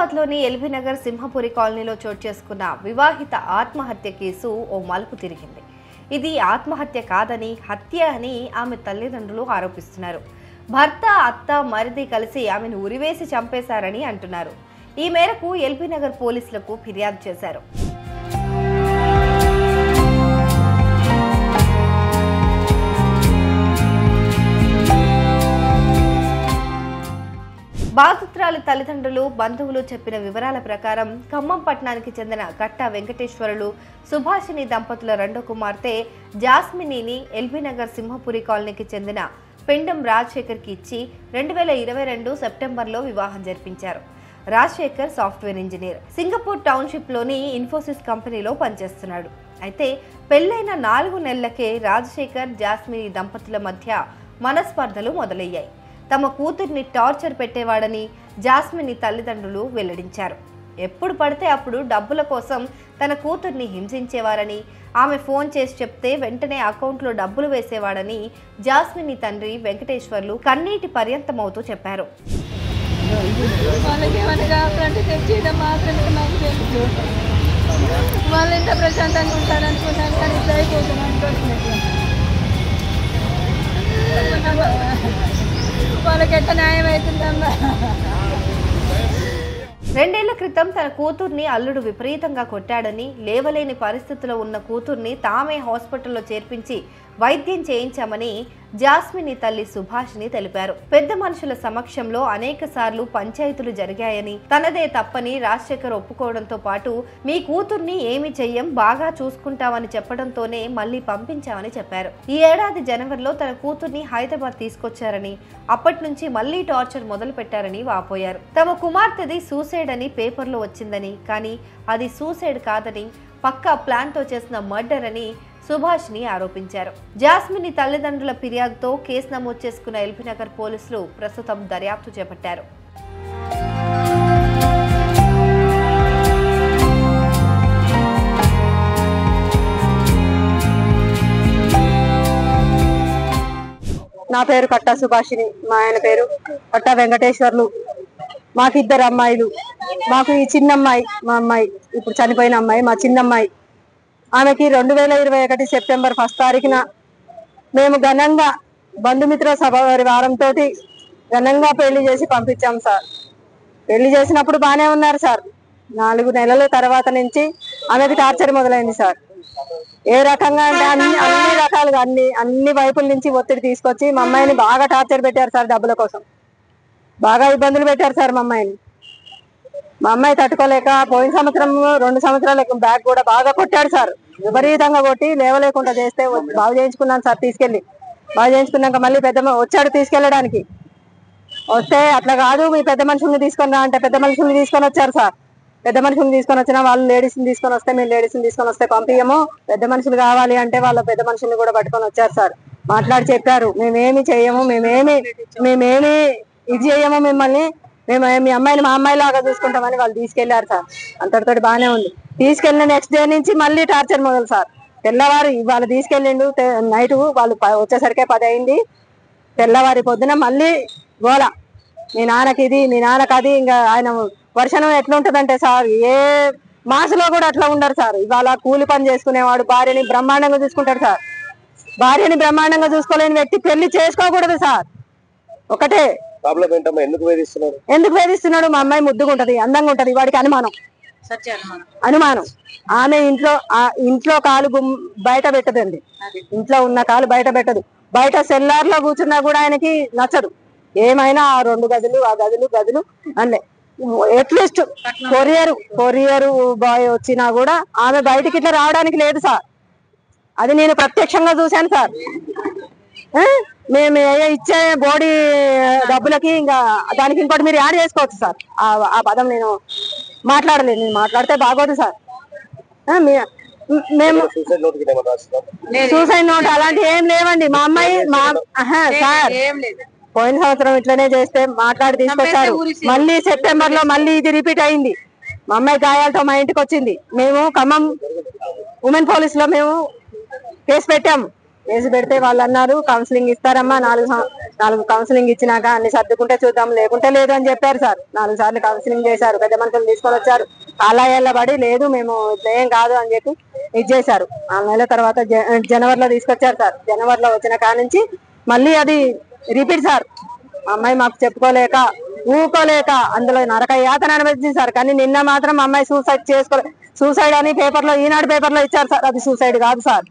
హైదరాబాద్లోని ఎల్బీనగర్ సింహపురి కాలనీలో చోటు చేసుకున్న వివాహిత ఆత్మహత్య కేసు ఓ మలుపు తిరిగింది. ఇది ఆత్మహత్య కాదని హత్య అని ఆమె తల్లిదండ్రులు ఆరోపిస్తున్నారు. భర్త, అత్త, మరిది కలిసి ఆమెను ఉరివేసి చంపేశారని అంటున్నారు. ఈ మేరకు ఎల్బీనగర్ పోలీసులకు ఫిర్యాదు చేశారు. బాధితురాలి తల్లిదండ్రులు, బంధువులు చెప్పిన వివరాల ప్రకారం ఖమ్మం పట్టణానికి చెందిన కట్టా వెంకటేశ్వరులు, సుభాషిణి దంపతుల రెండో కుమార్తె జాస్మినీని ఎల్బీనగర్ సింహపురి కాలనీకి చెందిన పెండం రాజశేఖర్కి ఇచ్చి 2022 సెప్టెంబర్లో వివాహం జరిపించారు. రాజశేఖర్ సాఫ్ట్వేర్ ఇంజనీర్, సింగపూర్ టౌన్షిప్లోని ఇన్ఫోసిస్ కంపెనీలో పనిచేస్తున్నాడు. అయితే పెళ్లైన 4 నెలలకే రాజశేఖర్, జాస్మిని దంపతుల మధ్య మనస్పర్ధలు మొదలయ్యాయి. తమ కూతుర్ని టార్చర్ పెట్టేవాడని జాస్మిని తల్లిదండ్రులు వెల్లడించారు. ఎప్పుడు పడితే అప్పుడు డబ్బుల కోసం తన కూతుర్ని హింసించేవారని, ఆమె ఫోన్ చేసి చెప్తే వెంటనే అకౌంట్లో డబ్బులు వేసేవాడని జాస్మిని తండ్రి వెంకటేశ్వర్లు కన్నీటి పర్యంతమవుతూ చెప్పారు. వాళ్ళకెట్ట న్యాయం అవుతుందమ్మా. 2 ఏళ్ల క్రితం తన కూతుర్ని అల్లుడు విపరీతంగా కొట్టాడని, లేవలేని పరిస్థితిలో ఉన్న కూతుర్ని తామే హాస్పిటల్లో చేర్పించి వైద్యం చేయించామని జాస్మిని తల్లి సుభాషిని తెలిపారు. పెద్ద మనుషుల సమక్షంలో అనేక సార్లు పంచాయతీలు జరిగాయని, తనదే తప్పని రాజశేఖర్ ఒప్పుకోవడంతో పాటు మీ కూతుర్ని ఏమి చెయ్యం, బాగా చూసుకుంటామని చెప్పడంతోనే మళ్లీ పంపించామని చెప్పారు. ఈ ఏడాది జనవరిలో తన కూతుర్ని హైదరాబాద్ తీసుకొచ్చారని, అప్పటి నుంచి మళ్లీ టార్చర్ మొదలు పెట్టారని వాపోయారు. తమ కుమార్తెది సూసైడ్ అని పేపర్లో వచ్చిందని, కానీ అది సూసైడ్ కాదని, పక్కా ప్లాన్తో చేసిన మర్డర్ అని సుభాష్ని ఆరోపించారు. జాస్మిని తల్లిదండ్రుల ఫిర్యాదుతో కేసు నమోదు చేసుకున్న ఎల్బీనగర్ పోలీసులు ప్రస్తుతం దర్యాప్తు చేపట్టారు. నా పేరు కట్టా సుభాషిని, మా ఆయన పేరు కట్టా వెంకటేశ్వర్లు. మాకు 2 అమ్మాయిలు. మాకు ఈ చిన్నమ్మాయి, మా అమ్మాయి ఇప్పుడు చనిపోయిన అమ్మాయి, మా చిన్నమ్మాయి. ఆమెకి 2021 సెప్టెంబర్ 1 తారీఖున మేము ఘనంగా బంధుమిత్ర సభ వారంతో ఘనంగా పెళ్లి చేసి పంపించాం సార్. పెళ్లి చేసినప్పుడు బాగానే ఉన్నారు సార్. 4 నెలల తర్వాత నుంచి ఆమెకి టార్చర్ మొదలైంది సార్. ఏ రకంగా అంటే అన్ని రకాలుగా అన్ని వైపుల నుంచి ఒత్తిడి తీసుకొచ్చి మా అమ్మాయిని బాగా టార్చర్ పెట్టారు సార్. డబ్బుల కోసం బాగా ఇబ్బందులు పెట్టారు సార్ మా అమ్మాయిని. మా అమ్మాయి తట్టుకోలేక పోయిన సంవత్సరం 2 సంవత్సరాల బ్యాగ్ కూడా బాగా కొట్టాడు సార్. విపరీతంగా కొట్టి లేవలేకుండా చేస్తే బాగు చేయించుకున్నాను సార్. తీసుకెళ్ళి బాగు చేయించుకున్నాక మళ్ళీ వచ్చాడు తీసుకెళ్ళడానికి. వస్తే అట్లా కాదు, మీ పెద్ద మనుషుల్ని తీసుకొని రా అంటే పెద్ద మనుషుల్ని తీసుకొని వచ్చారు సార్. పెద్ద మనుషుల్ని తీసుకొని వచ్చినా వాళ్ళు లేడీస్ని తీసుకొని వస్తే మేము లేడీస్ని తీసుకొని వస్తే పంపించము, పెద్ద మనుషులు కావాలి అంటే వాళ్ళ పెద్ద మనుషుల్ని కూడా పట్టుకొని వచ్చారు సార్. మాట్లాడి చెప్పారు, మేమేమి చెయ్యము, మేమేమి ఇది చెయ్యము, మిమ్మల్ని మేము మీ అమ్మాయిని మా అమ్మాయి లాగా చూసుకుంటామని వాళ్ళు తీసుకెళ్లారు సార్. అంతటితో బాగానే ఉంది. తీసుకెళ్లిన నెక్స్ట్ డే నుంచి మళ్ళీ టార్చర్ మొదలు సార్. తెల్లవారు వాళ్ళు తీసుకెళ్ళిండు, నైట్ వాళ్ళు వచ్చేసరికి 10 అయింది. తెల్లవారి పొద్దున మళ్ళీ గోల, మీ నాన్నకి ఇది, మీ నాన్నకి అది. ఇంకా ఆయన వర్షం ఎట్లుంటదంటే సార్, ఏ మాసలో కూడా అట్లా ఉండరు సార్. ఇవాళ కూలి పని చేసుకునేవాడు భార్యని బ్రహ్మాండంగా చూసుకుంటాడు సార్. భార్యని బ్రహ్మాండంగా చూసుకోలేని వ్యక్తి పెళ్లి చేసుకోకూడదు సార్. ఒకటే ఎందుకు వేధిస్తున్నాడు, మా అమ్మాయి ముద్దుగా ఉంటది, అందంగా ఉంటది, వాడికి అనుమానం. ఆమె ఇంట్లో కాలు బయట పెట్టదండి. ఇంట్లో ఉన్న కాలు బయట పెట్టదు. బయట సెల్లార్ లో కూర్చున్నా కూడా ఆయనకి నచ్చదు. ఏమైనా ఆ 2 గదులు, ఆ గదులు అన్లే. అట్లీస్ట్ కొరియర్ బాయ్ వచ్చినా కూడా ఆమె బయటికి ఇట్లా రావడానికి లేదు సార్. అది నేను ప్రత్యక్షంగా చూశాను సార్. మేము ఇచ్చే బోడీ డబ్బులకి ఇంకా దానికి ఇంకోటి మీరు యాడ్ చేసుకోవచ్చు సార్. ఆ పదం నేను మాట్లాడలేదు. నేను మాట్లాడితే బాగోదు సార్. మేము సూసైడ్ నోట్ అలాంటి ఏం లేవండి. మా అమ్మాయి సార్ పోయిన సంవత్సరం ఇట్లనే చేస్తే మాట్లాడి తీసుకొచ్చారు. మళ్ళీ సెప్టెంబర్ లో మళ్ళీ ఇది రిపీట్ అయింది. మా అమ్మాయి గాయాలతో మా ఇంటికి వచ్చింది. మేము ఖమ్మం ఉమెన్ పోలీస్ లో మేము కేసు పెట్టాము. కేసు పెడితే వాళ్ళు అన్నారు కౌన్సిలింగ్ ఇస్తారమ్మా, 4 కౌన్సిలింగ్ ఇచ్చినాక అన్ని సర్దుకుంటే చూద్దాం, లేకుంటే లేదు అని చెప్పారు సార్. 4 సార్లు కౌన్సిలింగ్ చేశారు, పెద్ద మనుషులు తీసుకొని వచ్చారు, ఆలయాల పడి లేదు మేము ఏం కాదు అని చెప్పి ఇది చేశారు. 4 నెలల తర్వాత జనవరిలో తీసుకొచ్చారు సార్. జనవరిలో వచ్చిన కాడ నుంచి మళ్ళీ అది రిపీట్ సార్. అమ్మాయి మాకు చెప్పుకోలేక ఊకోలేక అందులో నరక యాతన అనిపించింది సార్. కానీ నిన్న మాత్రం అమ్మాయి సూసైడ్ అని పేపర్లో, ఈనాడు పేపర్లో ఇచ్చారు సార్. అది సూసైడ్ కాదు సార్,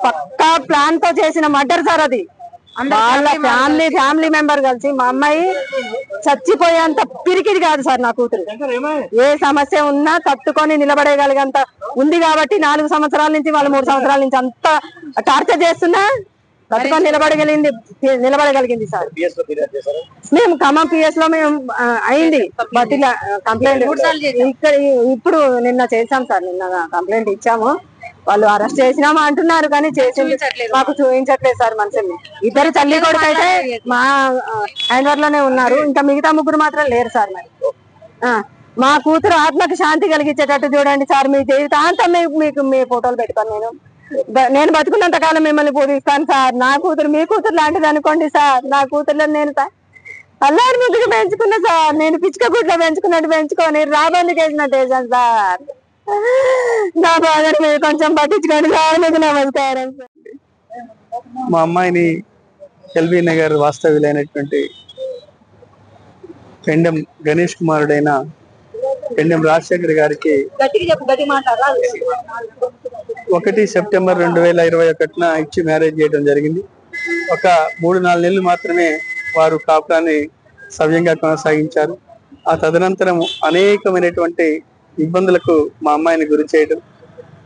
పక్కా ప్లాన్ తో చేసిన మర్డర్ సార్. అది వాళ్ళ ఫ్యామిలీ మెంబర్ కలిసి మా అమ్మాయి చచ్చిపోయేంత పిరికిది కాదు సార్. నా కూతురు ఏ సమస్య ఉన్నా తట్టుకొని నిలబడేయగలిగేంత ఉంది కాబట్టి 4 సంవత్సరాల నుంచి వాళ్ళు 3 సంవత్సరాల నుంచి అంత టార్చర్ చేస్తున్నా తట్టుకొని నిలబడగలిగింది సార్. మేము ఖమ్మం పిఎస్ లో మేము అయింది బట్ ఇలా కంప్లైంట్ ఇక్కడ ఇప్పుడు నిన్న చేసాం సార్. నిన్న కంప్లైంట్ ఇచ్చాము, వాళ్ళు అరెస్ట్ చేసినామా అంటున్నారు కానీ చేసింది మాకు చూపించట్లేదు సార్. మనుషుల్ని 2 తల్లి కొడుకు అయితే మా హ్యాండ్ ఓవర్ లోనే ఉన్నారు, ఇంకా మిగతా 3 మాత్రం లేరు సార్. మరి మా కూతురు ఆత్మకి శాంతి కలిగించేటట్టు చూడండి సార్. మీ జీవితాంతం మీకు మీ ఫోటోలు పెట్టుకొని నేను బతుకున్నంత కాలం మిమ్మల్ని పూజిస్తాను సార్. నా కూతురు మీ కూతురు లాంటిది అనుకోండి సార్. నా కూతుర్లో నేను అల్లారి ముగ్గురు పెంచుకున్నా సార్. నేను పిచ్చుక గుడ్లో పెంచుకున్నట్టు పెంచుకొని రాబందుకు వేసినట్టు వేసాను సార్. నా బాధను మీరు కొంచెం పట్టించుకోండి సార్. మీకు నమస్కారం సార్. మా అమ్మాయిని ఎల్బీ నగర్ వాస్తవ్యులైనటువంటి పెండెం గణేష్ కుమారుడైన పెండెం రాజశేఖర్ గారికి 1 సెప్టెంబర్ 2021 ఇచ్చి మ్యారేజ్ చేయడం జరిగింది. ఒక 3-4 నెలలు మాత్రమే వారు కాపురాన్ని సవ్యంగా కొనసాగించారు. ఆ తదనంతరం అనేకమైనటువంటి ఇబ్బందులకు మా అమ్మాయిని గురి చేయడం,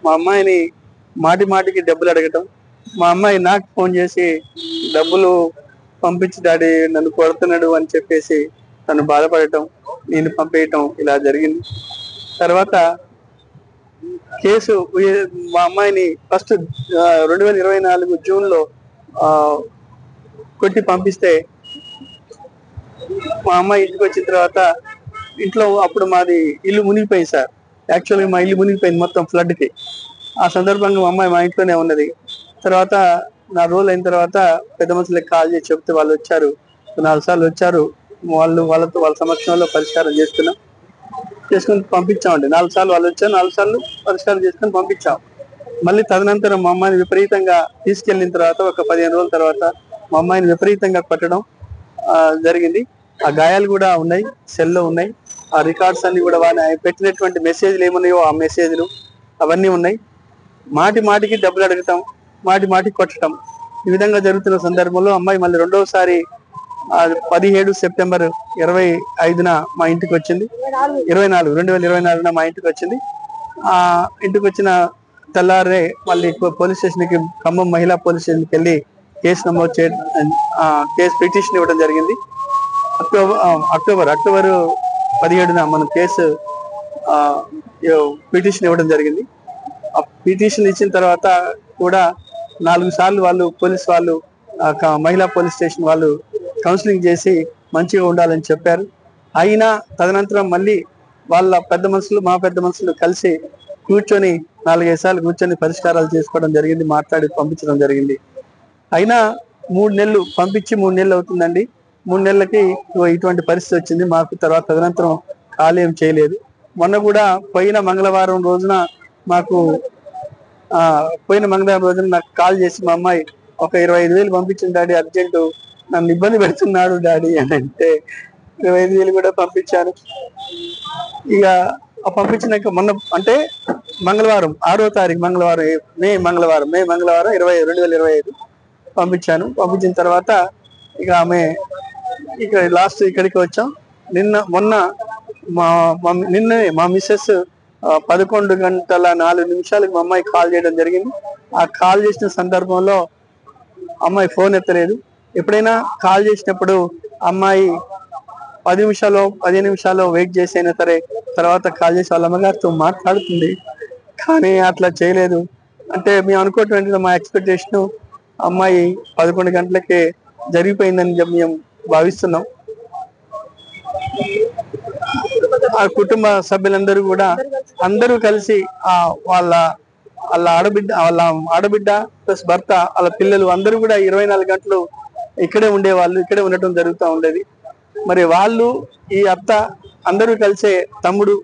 మా అమ్మాయిని మాటికి డబ్బులు అడగటం, మా అమ్మాయి నాకు ఫోన్ చేసి డబ్బులు పంపించి డాడీ నన్ను కొడుతున్నాడు అని చెప్పేసి తను బాధపడటం, నేను పంపేయటం ఇలా జరిగింది. తర్వాత కేసు మా అమ్మాయిని ఫస్ట్ 2024 జూన్లో కొట్టి పంపిస్తే మా అమ్మాయి ఇంటికి వచ్చిన తర్వాత ఇంట్లో అప్పుడు మాది ఇల్లు మునిగిపోయింది సార్. యాక్చువల్గా మా ఇల్లు మునిగిపోయింది మొత్తం ఫ్లడ్కి. ఆ సందర్భంగా మా అమ్మాయి మా ఇంట్లోనే ఉన్నది. తర్వాత 4 రోజులు అయిన తర్వాత పెద్ద మనుషులకు కాల్ చేసి చెప్తే వాళ్ళు వచ్చారు. 4 సార్లు వచ్చారు. వాళ్ళ సమక్షంలో పరిష్కారం చేసుకుని పంపించామండి. 4 సార్లు వాళ్ళు వచ్చారు, 4 సార్లు పరిష్కారం చేసుకుని పంపించాం. మళ్ళీ తదనంతరం మా అమ్మాయిని విపరీతంగా తీసుకెళ్లిన తర్వాత ఒక 15 రోజుల తర్వాత మా అమ్మాయిని విపరీతంగా కొట్టడం జరిగింది. ఆ గాయాలు కూడా ఉన్నాయి, సెల్లో ఉన్నాయి. ఆ రికార్డ్స్ అన్ని కూడా పెట్టినటువంటి మెసేజ్లు ఏమున్నాయో ఆ మెసేజ్లు అవన్నీ ఉన్నాయి. మాటికి డబ్బులు అడగటం, మాటికి కొట్టడం, ఈ విధంగా జరుగుతున్న సందర్భంలో అమ్మాయి మళ్ళీ రెండవసారి 17 సెప్టెంబర్ 2025 మా ఇంటికి వచ్చింది. 2024 మా ఇంటికి వచ్చింది. ఆ ఇంటికి వచ్చిన తెల్లారే మళ్ళీ పోలీస్ స్టేషన్కి, ఖమ్మం మహిళా పోలీస్ స్టేషన్కి వెళ్ళి కేసు నమోదు కేసు పిటిషన్ ఇవ్వడం జరిగింది. అక్టోబర్ 17న మనం కేసు పిటిషన్ ఇవ్వడం జరిగింది. ఆ పిటిషన్ ఇచ్చిన తర్వాత కూడా 4 సార్లు వాళ్ళు పోలీస్ వాళ్ళు మహిళా పోలీస్ స్టేషన్ వాళ్ళు కౌన్సిలింగ్ చేసి మంచిగా ఉండాలని చెప్పారు. అయినా తదనంతరం మళ్ళీ వాళ్ళ మా పెద్ద మనుషులు కలిసి కూర్చొని 4-5 సార్లు కూర్చొని పరిష్కారాలు చేసుకోవడం జరిగింది, మాట్లాడి పంపించడం జరిగింది. అయినా 3 నెలలు పంపించి 3 నెలలు అవుతుందండి. 3 నెలలకి ఇటువంటి పరిస్థితి వచ్చింది మాకు. తర్వాత తదనంతరం కాల్ ఏం చేయలేదు. మొన్న కూడా పోయిన మంగళవారం రోజున నాకు కాల్ చేసి మా అమ్మాయి ఒక 25,000 పంపించిన డాడీ, అర్జెంటు నన్ను ఇబ్బంది పెడుతున్నాడు డాడీ అని అంటే 25,000 కూడా పంపించాను. ఇక పంపించినాక మొన్న అంటే మంగళవారం 6వ తారీఖు మే మంగళవారం 2025 పంపించాను. పంపించిన తర్వాత ఇక ఆమె లాస్ట్ ఇక్కడికి వచ్చాం. మొన్న మా మిస్సెస్ 11:04 మా అమ్మాయి కాల్ చేయడం జరిగింది. ఆ కాల్ చేసిన సందర్భంలో అమ్మాయి ఫోన్ ఎత్తలేదు. ఎప్పుడైనా కాల్ చేసినప్పుడు అమ్మాయి 15 నిమిషాలు వెయిట్ చేసి అయినా సరే తర్వాత కాల్ చేసి వాళ్ళ అమ్మగారితో మాట్లాడుతుంది. కానీ అట్లా చేయలేదు. అంటే మేము అనుకోవటం మా ఎక్స్పెక్టేషన్ అమ్మాయి 11 గంటలకే జరిగిపోయిందని మేము భావిస్తున్నాం. ఆ కుటుంబ సభ్యులందరూ కూడా అందరూ కలిసి వాళ్ళ ఆడబిడ్డ ప్లస్ భర్త, వాళ్ళ పిల్లలు అందరూ కూడా 24 గంటలు ఇక్కడే ఉండేవాళ్ళు, ఇక్కడే ఉండటం జరుగుతూ ఉండేది. మరి వాళ్ళు ఈ అత్త అందరూ కలిసే, తమ్ముడు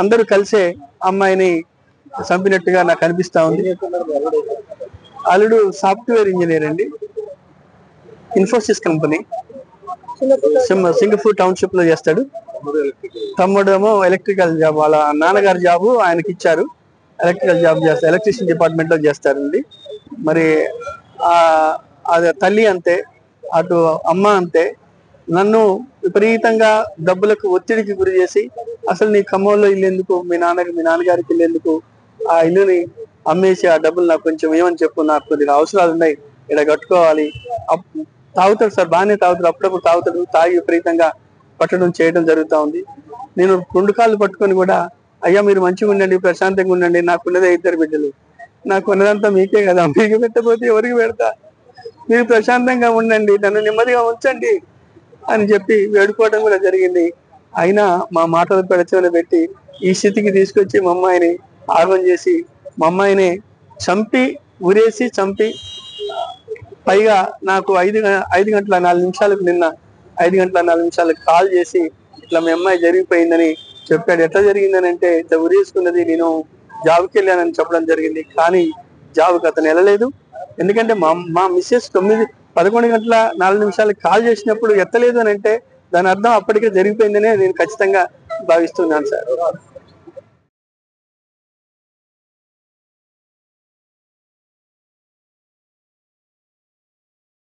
అందరూ కలిసే అమ్మాయిని చంపినట్టుగా నాకు అనిపిస్తా ఉంది. అల్లుడు సాఫ్ట్వేర్ ఇంజనీర్ అండి, ఇన్ఫోసిస్ కంపెనీ సింగపూర్ టౌన్షిప్ లో చేస్తాడు. తమ్ముడేమో ఎలక్ట్రికల్ జాబ్, వాళ్ళ నాన్నగారి జాబు ఆయనకి ఇచ్చారు, ఎలక్ట్రికల్ జాబ్ చేస్తారు, ఎలక్ట్రిషియన్ డిపార్ట్మెంట్ లో చేస్తారండి. మరి అది తల్లి అంతే, అటు అమ్మ అంతే. నన్ను విపరీతంగా డబ్బులకు ఒత్తిడికి గురి చేసి, అసలు నీ ఖమ్మంలో ఇల్లు ఎందుకు, మీ నాన్నగారికి ఇల్లు ఎందుకు, ఆ ఇల్లుని అమ్మేసి ఆ డబ్బులు నాకు కొంచెం ఏమని చెప్పు, నాకు కొద్దిగా అవసరాలు ఉన్నాయి, ఇక్కడ కట్టుకోవాలి. తాగుతాడు సార్, బాగానే తాగుతాడు, అప్పుడప్పుడు తాగుతాడు, తాగి విపరీతంగా పట్టడం చేయడం జరుగుతూ ఉంది. నేను 2 కాళ్ళు పట్టుకొని కూడా, అయ్యా మీరు మంచిగా ఉండండి, ప్రశాంతంగా ఉండండి, నాకున్నదే 2 బిడ్డలు, నాకు ఉన్నదంతా మీకే కదా, మీకు పెట్టకపోతే ఎవరికి పెడతా, మీరు ప్రశాంతంగా ఉండండి, నన్ను నెమ్మదిగా ఉంచండి అని చెప్పి వేడుకోవడం కూడా జరిగింది. అయినా మా మాటలు పెడచెవిన పెట్టి ఈ స్థితికి తీసుకొచ్చి మా అమ్మాయిని ఆగం చేసి, మా అమ్మాయిని ఉరేసి చంపి, పైగా నాకు 5:04 నిన్న 5:04 కాల్ చేసి ఇట్లా మీ అమ్మాయి జరిగిపోయిందని చెప్పాడు. ఎట్లా జరిగిందని అంటే, ఇట్లా ఉరేసుకున్నది నేను జాబ్కి వెళ్ళానని చెప్పడం జరిగింది. కానీ జాబ్కి అతను వెళ్ళలేదు. ఎందుకంటే మా మిస్సెస్ 11:04 కాల్ చేసినప్పుడు ఎత్తలేదు అని అంటే దాని అర్థం అప్పటికే జరిగిపోయిందనే నేను ఖచ్చితంగా భావిస్తున్నాను సార్.